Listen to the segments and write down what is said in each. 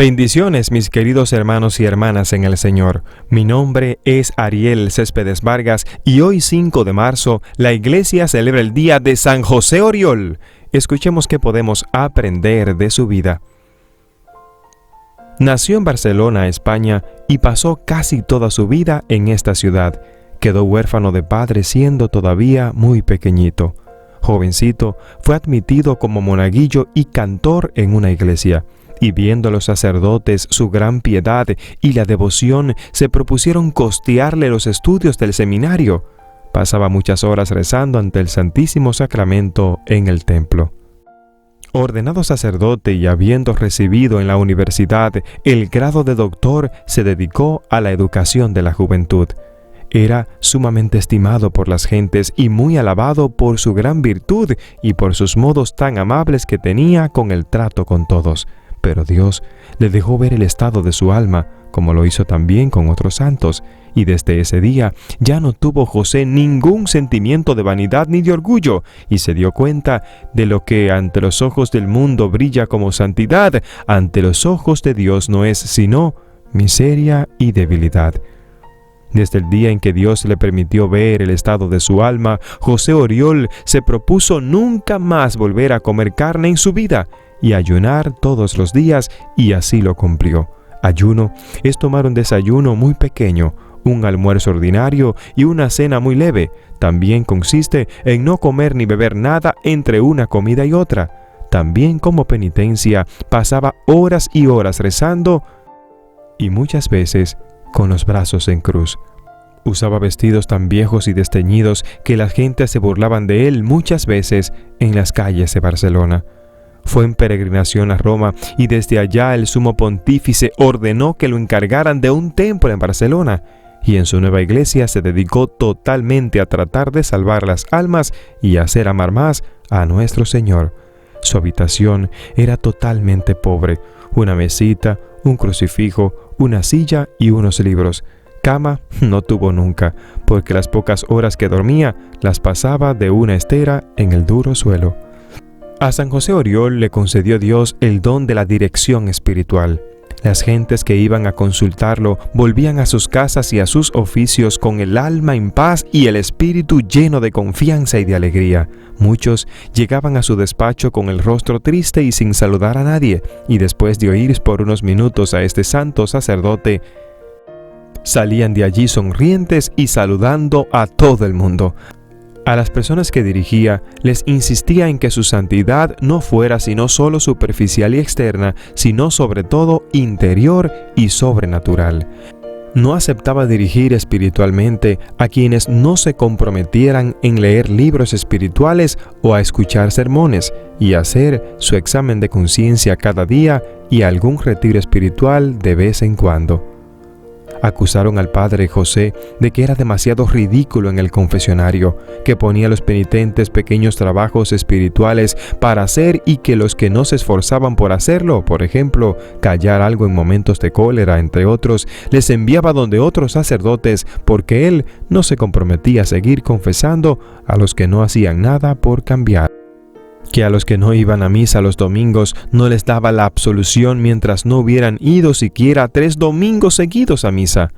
Bendiciones, mis queridos hermanos y hermanas en el Señor. Mi nombre es Ariel Céspedes Vargas y hoy 5 de marzo la iglesia celebra el día de San José Oriol. Escuchemos qué podemos aprender de su vida. Nació en Barcelona, España, y pasó casi toda su vida en esta ciudad. Quedó huérfano de padre siendo todavía muy pequeñito. Jovencito, fue admitido como monaguillo y cantor en una iglesia. Y viendo a los sacerdotes su gran piedad y la devoción, se propusieron costearle los estudios del seminario. Pasaba muchas horas rezando ante el Santísimo Sacramento en el templo. Ordenado sacerdote y habiendo recibido en la universidad el grado de doctor, se dedicó a la educación de la juventud. Era sumamente estimado por las gentes y muy alabado por su gran virtud y por sus modos tan amables que tenía con el trato con todos. Pero Dios le dejó ver el estado de su alma, como lo hizo también con otros santos, y desde ese día ya no tuvo José ningún sentimiento de vanidad ni de orgullo, y se dio cuenta de lo que ante los ojos del mundo brilla como santidad, ante los ojos de Dios no es sino miseria y debilidad. Desde el día en que Dios le permitió ver el estado de su alma, José Oriol se propuso nunca más volver a comer carne en su vida, y ayunar todos los días, y así lo cumplió. Ayuno es tomar un desayuno muy pequeño, un almuerzo ordinario y una cena muy leve. También consiste en no comer ni beber nada entre una comida y otra. También como penitencia pasaba horas y horas rezando y muchas veces con los brazos en cruz. Usaba vestidos tan viejos y desteñidos que la gente se burlaban de él muchas veces en las calles de Barcelona. Fue en peregrinación a Roma y desde allá el sumo pontífice ordenó que lo encargaran de un templo en Barcelona, y en su nueva iglesia se dedicó totalmente a tratar de salvar las almas y hacer amar más a nuestro Señor. Su habitación era totalmente pobre: una mesita, un crucifijo, una silla y unos libros. Cama no tuvo nunca, porque las pocas horas que dormía las pasaba de una estera en el duro suelo. A San José Oriol le concedió Dios el don de la dirección espiritual. Las gentes que iban a consultarlo volvían a sus casas y a sus oficios con el alma en paz y el espíritu lleno de confianza y de alegría. Muchos llegaban a su despacho con el rostro triste y sin saludar a nadie, y después de oír por unos minutos a este santo sacerdote, salían de allí sonrientes y saludando a todo el mundo. A las personas que dirigía les insistía en que su santidad no fuera sino solo superficial y externa, sino sobre todo interior y sobrenatural. No aceptaba dirigir espiritualmente a quienes no se comprometieran en leer libros espirituales o a escuchar sermones, y hacer su examen de conciencia cada día y algún retiro espiritual de vez en cuando. Acusaron al padre José de que era demasiado ridículo en el confesionario, que ponía a los penitentes pequeños trabajos espirituales para hacer y que los que no se esforzaban por hacerlo, por ejemplo, callar algo en momentos de cólera, entre otros, les enviaba donde otros sacerdotes porque él no se comprometía a seguir confesando a los que no hacían nada por cambiar. Que a los que no iban a misa los domingos no les daba la absolución mientras no hubieran ido siquiera 3 domingos seguidos a misa.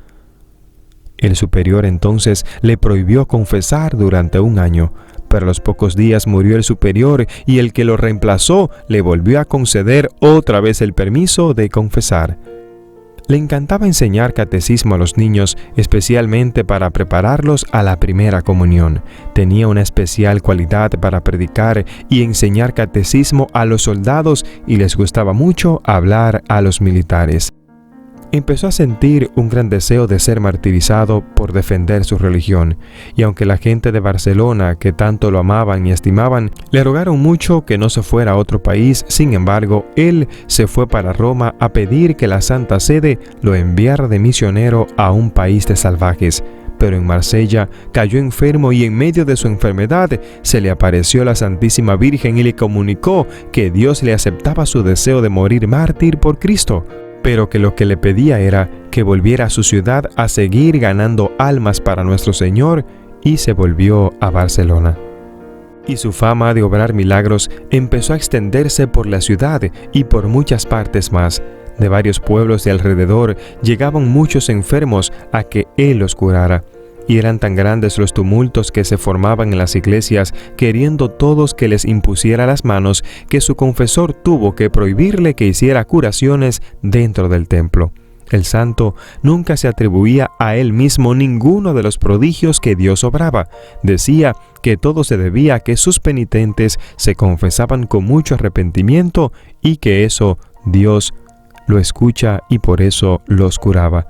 El superior entonces le prohibió confesar durante 1 año, pero a los pocos días murió el superior y el que lo reemplazó le volvió a conceder otra vez el permiso de confesar. Le encantaba enseñar catecismo a los niños, especialmente para prepararlos a la primera comunión. Tenía una especial cualidad para predicar y enseñar catecismo a los soldados, y les gustaba mucho hablar a los militares. Empezó a sentir un gran deseo de ser martirizado por defender su religión, y aunque la gente de Barcelona, que tanto lo amaban y estimaban, le rogaron mucho que no se fuera a otro país, sin embargo, él se fue para Roma a pedir que la Santa Sede lo enviara de misionero a un país de salvajes. Pero en Marsella cayó enfermo y en medio de su enfermedad se le apareció la Santísima Virgen y le comunicó que Dios le aceptaba su deseo de morir mártir por Cristo, pero que lo que le pedía era que volviera a su ciudad a seguir ganando almas para nuestro Señor, y se volvió a Barcelona. Y su fama de obrar milagros empezó a extenderse por la ciudad y por muchas partes más. De varios pueblos de alrededor llegaban muchos enfermos a que él los curara. Y eran tan grandes los tumultos que se formaban en las iglesias, queriendo todos que les impusiera las manos, que su confesor tuvo que prohibirle que hiciera curaciones dentro del templo. El santo nunca se atribuía a él mismo ninguno de los prodigios que Dios obraba. Decía que todo se debía a que sus penitentes se confesaban con mucho arrepentimiento y que eso Dios lo escucha y por eso los curaba.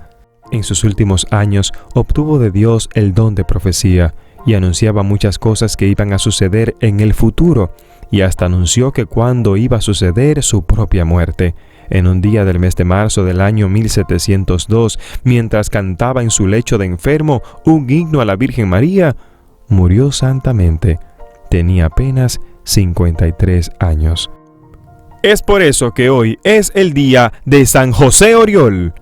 En sus últimos años obtuvo de Dios el don de profecía y anunciaba muchas cosas que iban a suceder en el futuro, y hasta anunció que cuando iba a suceder su propia muerte. En un día del mes de marzo del año 1702, mientras cantaba en su lecho de enfermo un himno a la Virgen María, murió santamente. Tenía apenas 53 años. Es por eso que hoy es el día de San José Oriol.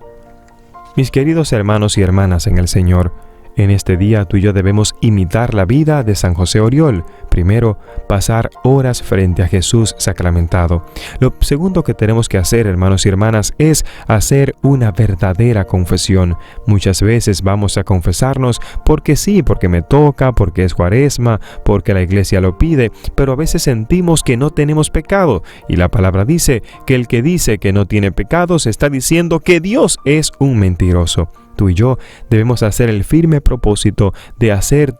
Mis queridos hermanos y hermanas en el Señor, en este día tú y yo debemos imitar la vida de San José Oriol. Primero, pasar horas frente a Jesús sacramentado. Lo segundo que tenemos que hacer, hermanos y hermanas, es hacer una verdadera confesión. Muchas veces vamos a confesarnos porque sí, porque me toca, porque es Cuaresma, porque la iglesia lo pide, pero a veces sentimos que no tenemos pecado. Y la palabra dice que el que dice que no tiene pecados está diciendo que Dios es un mentiroso. Tú y yo debemos hacer el firme propósito de hacer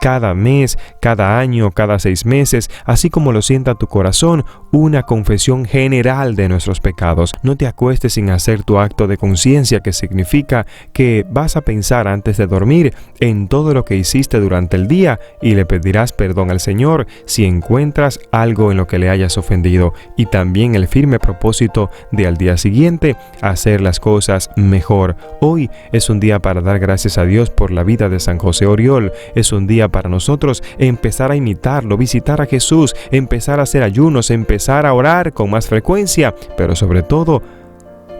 cada mes, cada año, cada 6 meses, así como lo sienta tu corazón, una confesión general de nuestros pecados. No te acuestes sin hacer tu acto de conciencia, que significa que vas a pensar antes de dormir en todo lo que hiciste durante el día y le pedirás perdón al Señor si encuentras algo en lo que le hayas ofendido, y también el firme propósito de al día siguiente hacer las cosas mejor. Hoy es un día para dar gracias a Dios por la vida de San José Oriol. Es un día para nosotros empezar a imitarlo, visitar a Jesús, empezar a hacer ayunos, empezar a orar con más frecuencia, pero sobre todo,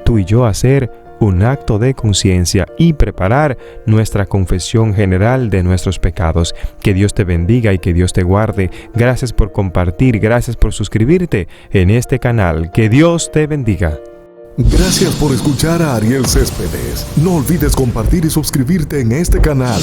tú y yo hacer un acto de conciencia y preparar nuestra confesión general de nuestros pecados. Que Dios te bendiga y que Dios te guarde. Gracias por compartir, gracias por suscribirte en este canal. Que Dios te bendiga. Gracias por escuchar a Ariel Céspedes. No olvides compartir y suscribirte en este canal.